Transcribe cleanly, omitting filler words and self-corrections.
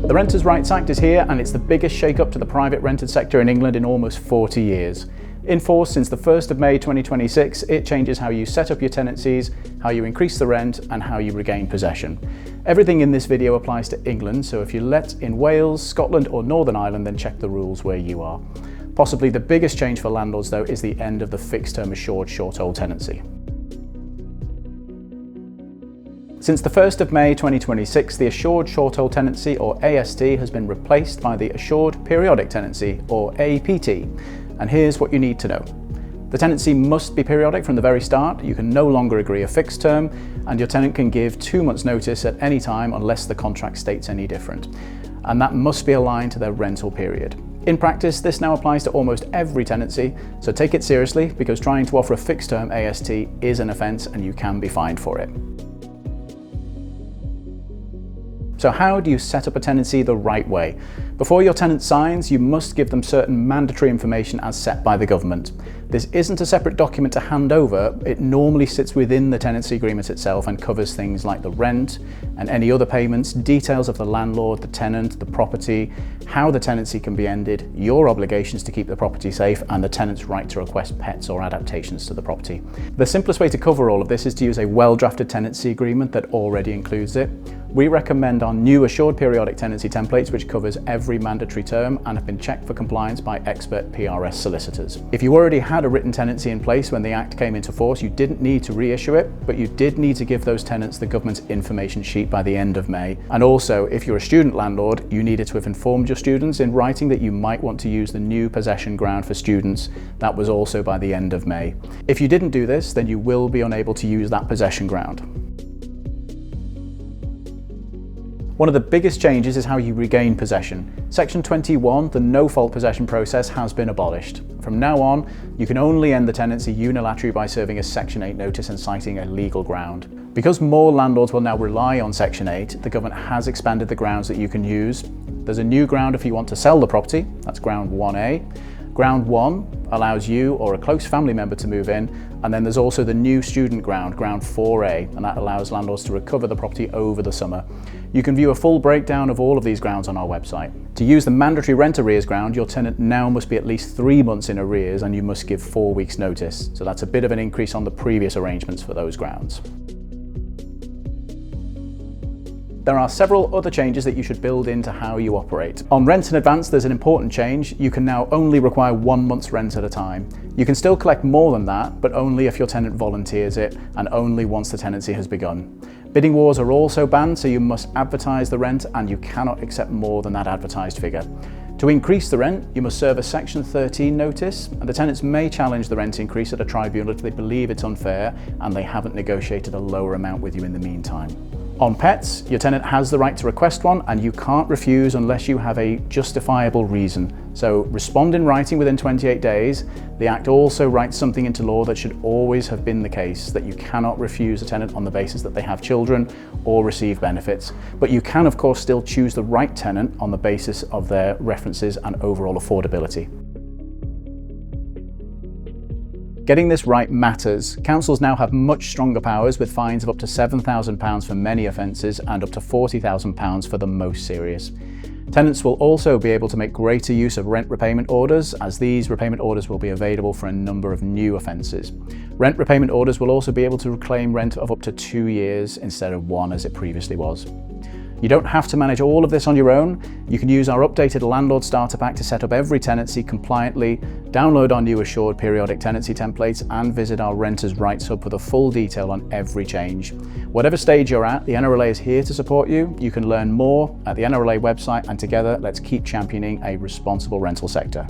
The Renters' Rights Act is here, and it's the biggest shake-up to the private rented sector in England in almost 40 years. In force since the 1st of May 2026, it changes how you set up your tenancies, how you increase the rent, and how you regain possession. Everything in this video applies to England, so if you let in Wales, Scotland or Northern Ireland, then check the rules where you are. Possibly the biggest change for landlords though is the end of the fixed-term assured short-hold tenancy. Since the 1st of May 2026, the Assured Short-Hold Tenancy, or AST, has been replaced by the Assured Periodic Tenancy, or APT. And here's what you need to know. The tenancy must be periodic from the very start. You can no longer agree a fixed term, and your tenant can give 2 months' notice at any time unless the contract states any different. And that must be aligned to their rental period. In practice, this now applies to almost every tenancy, so take it seriously because trying to offer a fixed-term AST is an offence and you can be fined for it. So how do you set up a tenancy the right way? Before your tenant signs, you must give them certain mandatory information as set by the government. This isn't a separate document to hand over, it normally sits within the tenancy agreement itself and covers things like the rent and any other payments, details of the landlord, the tenant, the property, how the tenancy can be ended, your obligations to keep the property safe, and the tenant's right to request pets or adaptations to the property. The simplest way to cover all of this is to use a well-drafted tenancy agreement that already includes it. We recommend our new Assured Periodic Tenancy templates, which covers every mandatory term and have been checked for compliance by expert PRS solicitors. If you already had a written tenancy in place when the Act came into force, you didn't need to reissue it, but you did need to give those tenants the government's information sheet by the end of May. And also, if you're a student landlord, you needed to have informed your students in writing that you might want to use the new possession ground for students. That was also by the end of May. If you didn't do this, then you will be unable to use that possession ground. One of the biggest changes is how you regain possession. Section 21, the no-fault possession process, has been abolished. From now on, you can only end the tenancy unilaterally by serving a Section 8 notice and citing a legal ground. Because more landlords will now rely on Section 8, the government has expanded the grounds that you can use. There's a new ground if you want to sell the property, that's ground 1A. Ground 1 allows you or a close family member to move in, and then there's also the new student ground, ground 4A, and that allows landlords to recover the property over the summer. You can view a full breakdown of all of these grounds on our website. To use the mandatory rent arrears ground, your tenant now must be at least 3 months in arrears and you must give 4 weeks notice. So that's a bit of an increase on the previous arrangements for those grounds. There are several other changes that you should build into how you operate. On rent in advance, there's an important change. You can now only require 1 month's rent at a time. You can still collect more than that, but only if your tenant volunteers it and only once the tenancy has begun. Bidding wars are also banned, so you must advertise the rent and you cannot accept more than that advertised figure. To increase the rent, you must serve a Section 13 notice, and the tenants may challenge the rent increase at a tribunal if they believe it's unfair and they haven't negotiated a lower amount with you in the meantime. On pets, your tenant has the right to request one and you can't refuse unless you have a justifiable reason. So respond in writing within 28 days. The Act also writes something into law that should always have been the case, that you cannot refuse a tenant on the basis that they have children or receive benefits. But you can of course still choose the right tenant on the basis of their references and overall affordability. Getting this right matters. Councils now have much stronger powers with fines of up to £7,000 for many offences and up to £40,000 for the most serious. Tenants will also be able to make greater use of rent repayment orders, as these repayment orders will be available for a number of new offences. Rent repayment orders will also be able to reclaim rent of up to 2 years instead of 1 as it previously was. You don't have to manage all of this on your own. You can use our updated Landlord Starter Pack to set up every tenancy compliantly, download our new Assured Periodic Tenancy templates, and visit our Renters' Rights Hub for the full detail on every change. Whatever stage you're at, the NRLA is here to support you. You can learn more at the NRLA website, and together, let's keep championing a responsible rental sector.